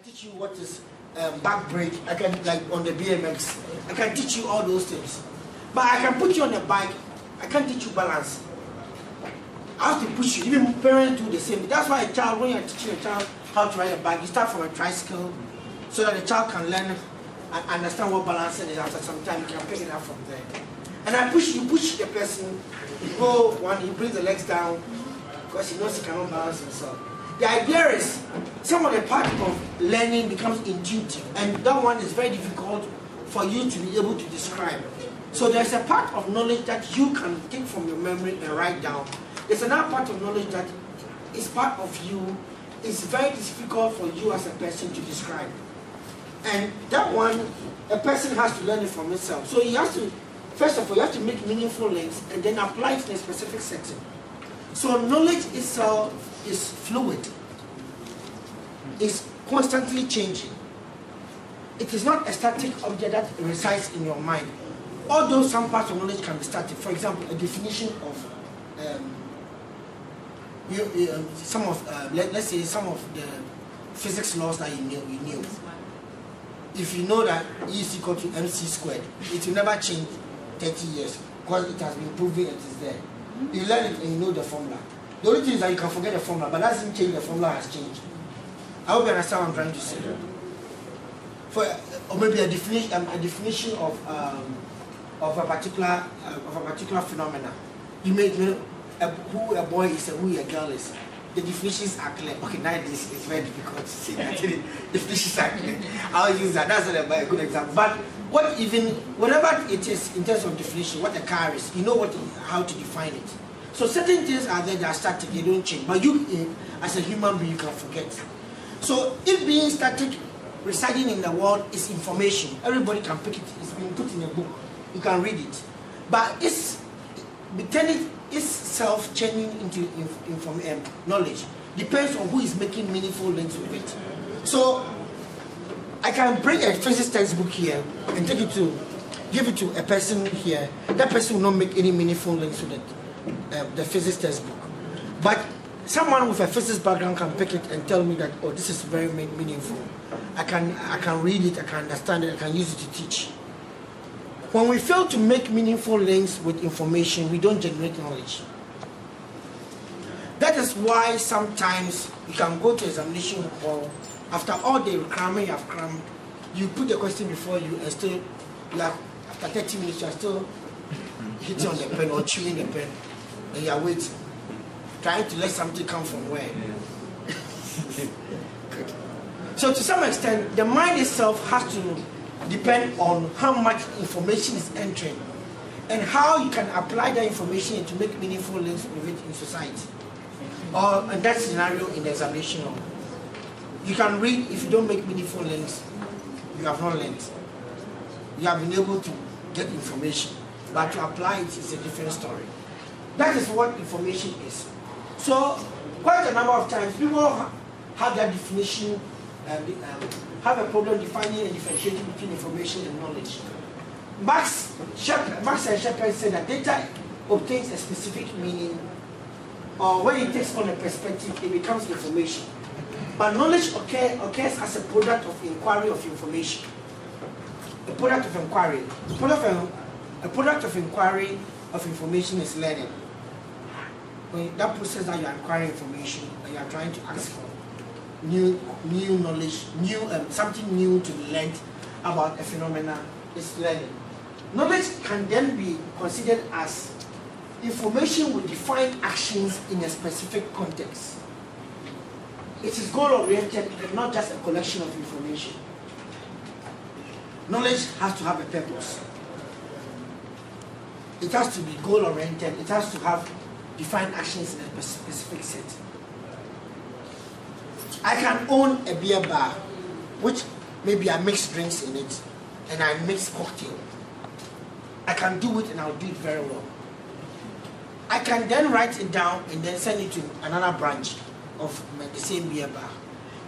teach you what is back brake. I can, like on the BMX, I can teach you all those things. But I can put you on a bike, I can't teach you balance. I have to push you. Even parents do the same. That's why a child, when you're teaching a child how to ride a bike, you start from a tricycle so that the child can learn and understand what balancing is. After some time, you can pick it up from there. And I push the person, you go one, he brings the legs down because he knows he cannot balance himself. The idea is some of the part of learning becomes intuitive, and that one is very difficult for you to be able to describe. So there's a part of knowledge that you can take from your memory and write down. There's another part of knowledge that is part of you. It's very difficult for you as a person to describe. And that one, a person has to learn it from himself. So he has to, first of all, you have to make meaningful links and then apply it in a specific setting. So knowledge itself is fluid. It's constantly changing. It is not a static object that resides in your mind. Although some parts of knowledge can be static. For example, a definition of let's say some of the physics laws that you knew. If you know that E is equal to mc squared, it will never change 30 years because it has been proven it is there. You learn it and you know the formula. The only thing is that you can forget the formula, but that doesn't change the formula has changed. I hope you understand what I'm trying to say. Or maybe a definition of a particular phenomena. You may know who a boy is and who a girl is. The definitions are clear. Okay, nowadays it's very difficult to say that. Definitions are clear. I'll use that. That's a good example. But whatever it is in terms of definition, what a car is, you know how to define it. So certain things are there that are static, they don't change. But you, as a human being, you can forget. So if being static, residing in the world is information, everybody can pick it. It's been put in a book. You can read it. But it's self-changing into knowledge. Depends on who is making meaningful links with it. So I can bring a physics textbook here and give it to a person here. That person will not make any meaningful links with it, the physics textbook. But someone with a physics background can pick it and tell me that, oh, this is very meaningful. I can read it, I can understand it, I can use it to teach. When we fail to make meaningful links with information, we don't generate knowledge. That is why sometimes you can go to examination hall, after all the cramming you have crammed, you put the question before you and still, after 30 minutes, you are still hitting on the pen or chewing the pen, and you are waiting, trying to let something come from where. So to some extent, the mind itself has to depend on how much information is entering and how you can apply that information to make meaningful links with it in society. Or in that scenario in the examination hall. You can read, if you don't make meaningful links, you have not learned. You have been able to get information, but to apply it is a different story. That is what information is. So quite a number of times people have that definition, have a problem defining and differentiating between information and knowledge. Max and Shepard said that data obtains a specific meaning, or when it takes on a perspective, it becomes information. But knowledge occurs as a product of inquiry of information. A product of inquiry. A product of inquiry of information is learning. When that process that you are acquiring information and you are trying to ask for new knowledge, something new to be learned about a phenomena is learning. Knowledge can then be considered as information with defined actions in a specific context. It is goal-oriented and not just a collection of information. Knowledge has to have a purpose. It has to be goal-oriented. It has to have defined actions in a specific set. I can own a beer bar, which maybe I mix drinks in it, and I mix cocktail. I can do it and I'll do it very well. I can then write it down and then send it to another branch of the same beer bar.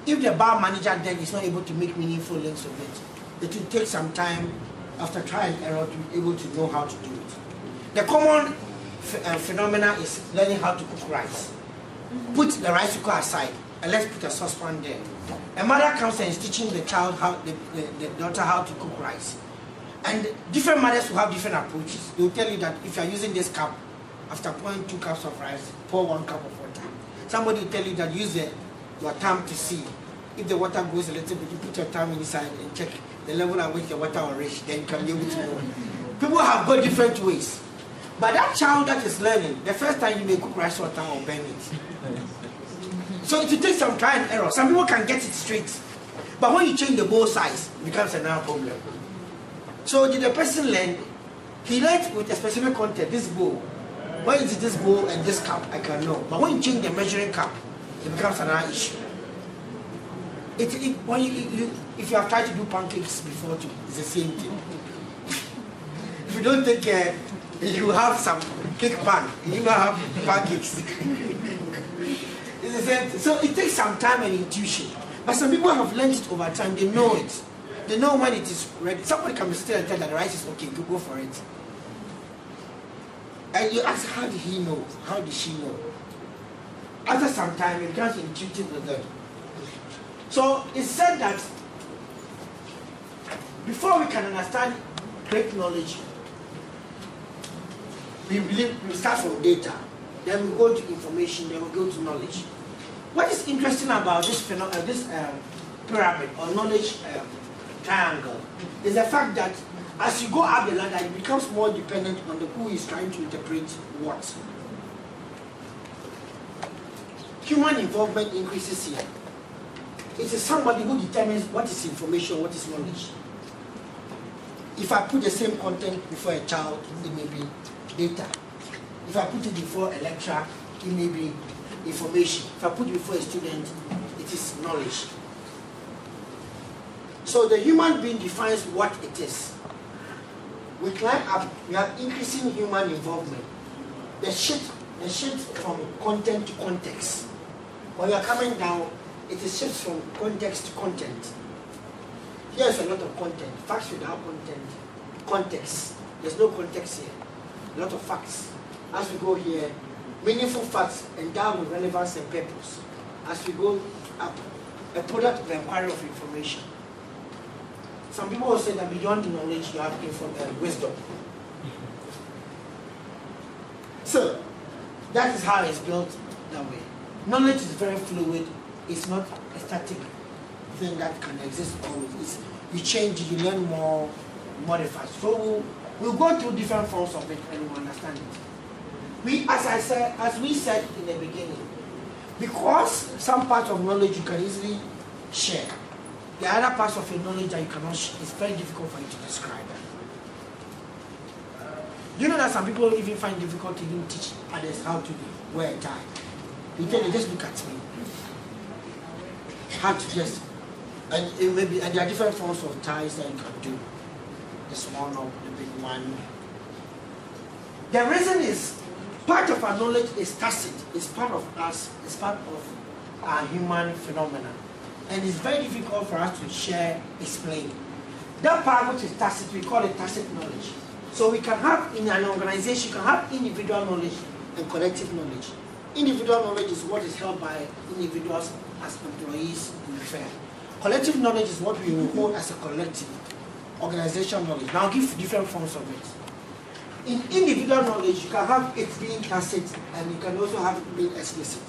If the bar manager then is not able to make meaningful links of it, it will take some time after trial and error to be able to know how to do it. The common phenomena is learning how to cook rice. Put the rice cooker aside and let's put a saucepan there. A mother comes and is teaching the child the daughter how to cook rice. And different mothers will have different approaches. They will tell you that if you are using this cup, after pouring 2 cups of rice, pour 1 cup of water. Somebody will tell you that use your thumb to see. If the water goes a little bit, you put your thumb inside and check the level at which the water will reach. Then you can be able to know. People have got different ways. But that child that is learning, the first time you may cook rice water or burn it. So it will take some trial and error. Some people can get it straight. But when you change the bowl size, it becomes another problem. So did the person learn? He learned with a specific content, this bowl. When is this bowl and this cup, I can know. But when you change the measuring cup, it becomes another issue. If you have tried to do pancakes before too, it's the same thing. If you don't take care, you have some cake pan, you will have pancakes. It's the same thing. So it takes some time and intuition. But some people have learned it over time, they know it. They know when it is ready. Somebody can be still and tell that the rice is okay, go for it. And you ask, how did he know? How did she know? After some time, it becomes intuitive with them. So it's said that before we can understand great knowledge, we start from data, then we go to information, then we go to knowledge. What is interesting about this pyramid or knowledge triangle is the fact that as you go up the ladder, it becomes more dependent on the who is trying to interpret what. Human involvement increases here. It is somebody who determines what is information, what is knowledge. If I put the same content before a child, it may be data. If I put it before a lecturer, it may be information. If I put it before a student, it is knowledge. So the human being defines what it is. We climb up, we are increasing human involvement. The shift from content to context. When we are coming down, it is shifts from context to content. Here's a lot of content. Facts without content. Context. There's no context here. A lot of facts. As we go here, meaningful facts endowed with relevance and purpose. As we go up, a product of the inquiry of information. Some people will say that beyond knowledge you have wisdom. So, that is how it's built that way. Knowledge is very fluid. It's not a static thing that can exist always. You change it, you learn more, modify. So we'll go through different forms of it and we'll understand it. As we said in the beginning, because some parts of knowledge you can easily share, the other parts of your knowledge that you cannot share, it's very difficult for you to describe. You know that some people even find it difficult to even teach others how to wear a tie. You tell them, just look at me. How to just, and there are different forms of ties that you can do. The small one, the big one. The reason is, part of our knowledge is tacit. It's part of us. It's part of our human phenomena. And it's very difficult for us to share, explain. That part which is tacit, we call it tacit knowledge. So we can have, in an organization, you can have individual knowledge and collective knowledge. Individual knowledge is what is held by individuals as employees in the firm. Collective knowledge is what we will hold as a collective. Organizational knowledge. Now I'll give different forms of it. In individual knowledge, you can have it being tacit and you can also have it being explicit.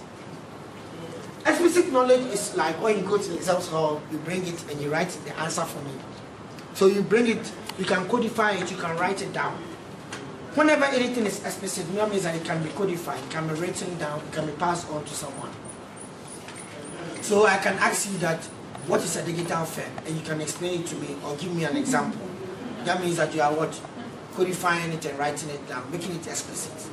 Explicit knowledge is like when you go to the exams hall, you bring it and you write the answer for me. So you bring it, you can codify it, you can write it down. Whenever anything is explicit, that means that it can be codified, it can be written down, it can be passed on to someone. So I can ask you that, what is a digital firm? And you can explain it to me or give me an example. That means that you are what? Codifying it and writing it down, making it explicit.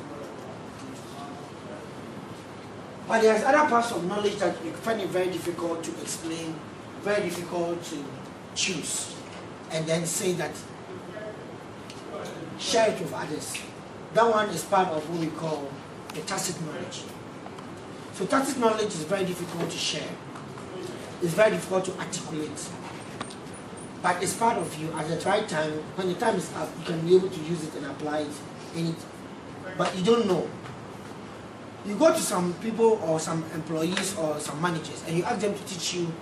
But there's other parts of knowledge that you find it very difficult to explain, very difficult to choose, and then say that, share it with others. That one is part of what we call the tacit knowledge. So tacit knowledge is very difficult to share. It's very difficult to articulate. But it's part of you at the right time. When the time is up, you can be able to use it and apply it in it. But you don't know. You go to some people or some employees or some managers and you ask them to teach you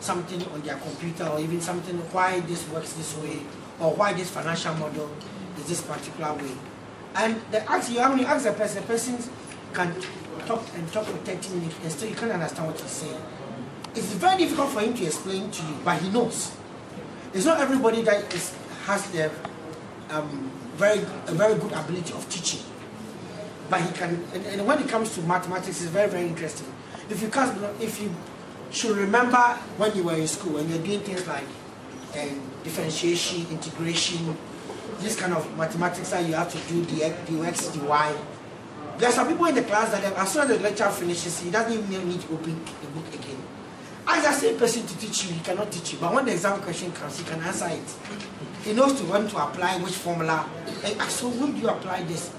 something on their computer, or even something why this works this way, or why this financial model is this particular way. And when you ask the person can talk and talk for 30 minutes and still you can't understand what he's saying. It's very difficult for him to explain to you, but he knows. It's not everybody that has the very good ability of teaching, but he can. And when it comes to mathematics, it's very, very interesting. If you should remember when you were in school and you're doing things like differentiation, integration, this kind of mathematics that you have to do the x, the y. There are some people in the class that as soon as the lecture finishes, he doesn't even need to open the book again. Ask that same person to teach you, he cannot teach you. But when the exam question comes, he can answer it. He knows to when to apply which formula. And so when do you apply this?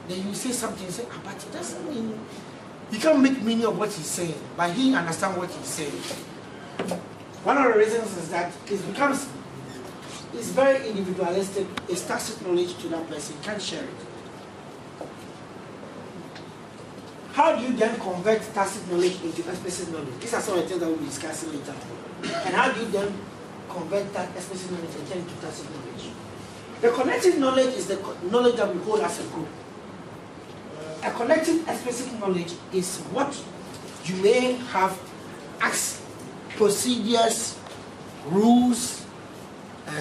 Then you say something, you say, but it doesn't mean. You can't make meaning of what he's saying, but he understands what he's saying. One of the reasons is that it's very individualistic. It's tacit knowledge to that person. You can't share it. How do you then convert tacit knowledge into explicit knowledge? These are some of the things that we'll be discussing later. And how do you then convert that explicit knowledge and turn into tacit knowledge? The collective knowledge is the knowledge that we hold as a group. A collective explicit knowledge is what you may have acts, procedures, rules,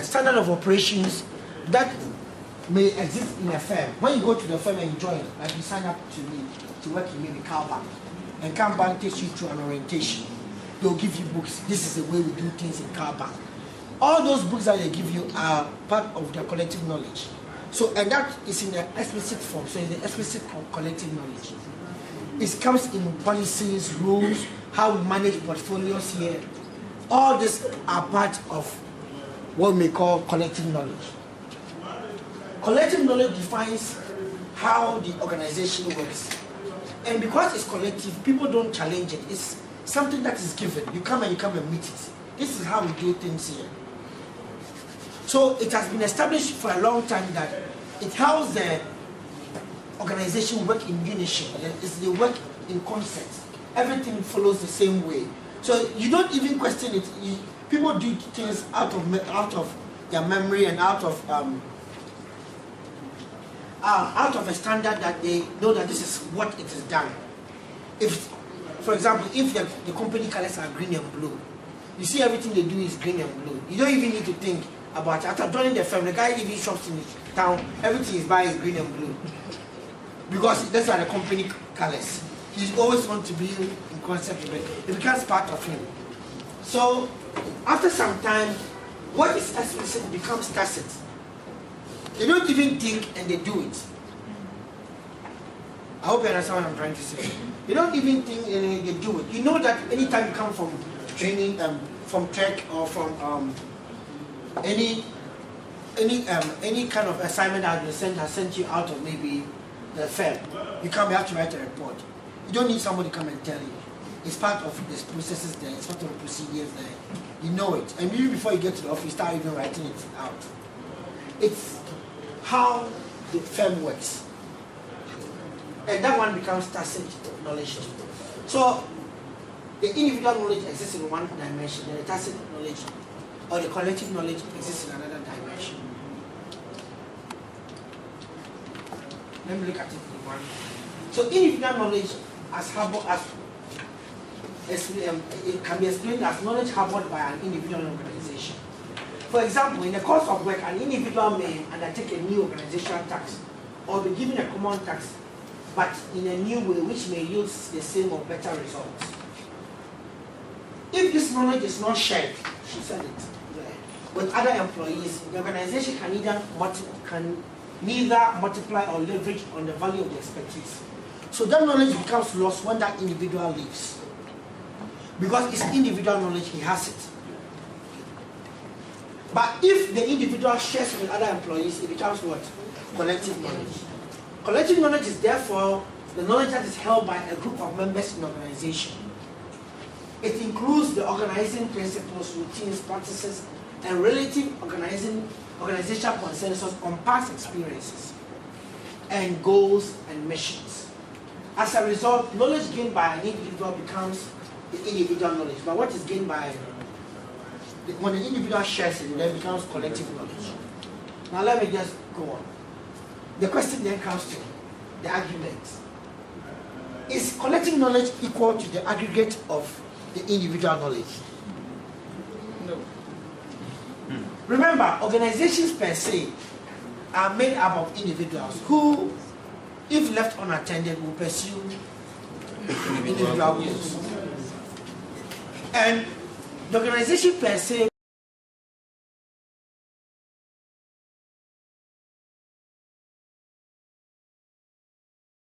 standard of operations that may exist in a firm. When you go to the firm and you join, like you sign up to work in maybe Bank, and Bank takes you through an orientation. They'll give you books. This is the way we do things in Bank. All those books that they give you are part of their collective knowledge. So, and that is in the explicit form. So, in the explicit collective knowledge, it comes in policies, rules, how we manage portfolios here. All these are part of what we call collective knowledge. Collective knowledge defines how the organization works. And because it's collective, people don't challenge it. It's something that is given. You come and meet it. This is how we do things here. So it has been established for a long time that it helps the organization work in unison. They work in concert. Everything follows the same way. So you don't even question it. People do things out of their memory and out of a standard that they know that this is what it is done. If, for example, if the company colors are green and blue, you see everything they do is green and blue. You don't even need to think about it. After joining the firm, the guy even shops in the town, everything is buying green and blue. Because that's are the company colors. He always wants to be in concept with it. It becomes part of him. So, after some time, what is explicit becomes tacit. They don't even think and they do it. I hope you understand what I'm trying to say. They don't even think and they do it. You know that anytime you come from training, from tech or from any kind of assignment that has sent you out of maybe the firm, you have to write a report. You don't need somebody to come and tell you. It's part of the processes there, it's part of the procedures there. You know it. And even before you get to the office, you start even writing it out. It's how the firm works. And that one becomes tacit knowledge. So the individual knowledge exists in one dimension, and the tacit knowledge or the collective knowledge exists in another dimension. Let me look at it in one. So individual knowledge it can be explained as knowledge harbored by an individual organization. For example, in the course of work, an individual may undertake a new organizational task or be given a common task, but in a new way which may yield the same or better results. If this knowledge is not shared, she said it, with other employees, the organization can neither multiply or leverage on the value of the expertise. So that knowledge becomes lost when that individual leaves. Because it's individual knowledge, he has it. But if the individual shares with other employees, it becomes what? Collective knowledge. Collective knowledge is therefore the knowledge that is held by a group of members in an organization. It includes the organizing principles, routines, practices, and relative organizational consensus on past experiences and goals and missions. As a result, knowledge gained by an individual becomes the individual knowledge, but what is gained by when the individual shares it, then becomes collective knowledge. Now let me just go on. The question then comes to the argument. Is collective knowledge equal to the aggregate of the individual knowledge? No. Remember, organizations per se are made up of individuals who, if left unattended, will pursue individual goals. And the organization per se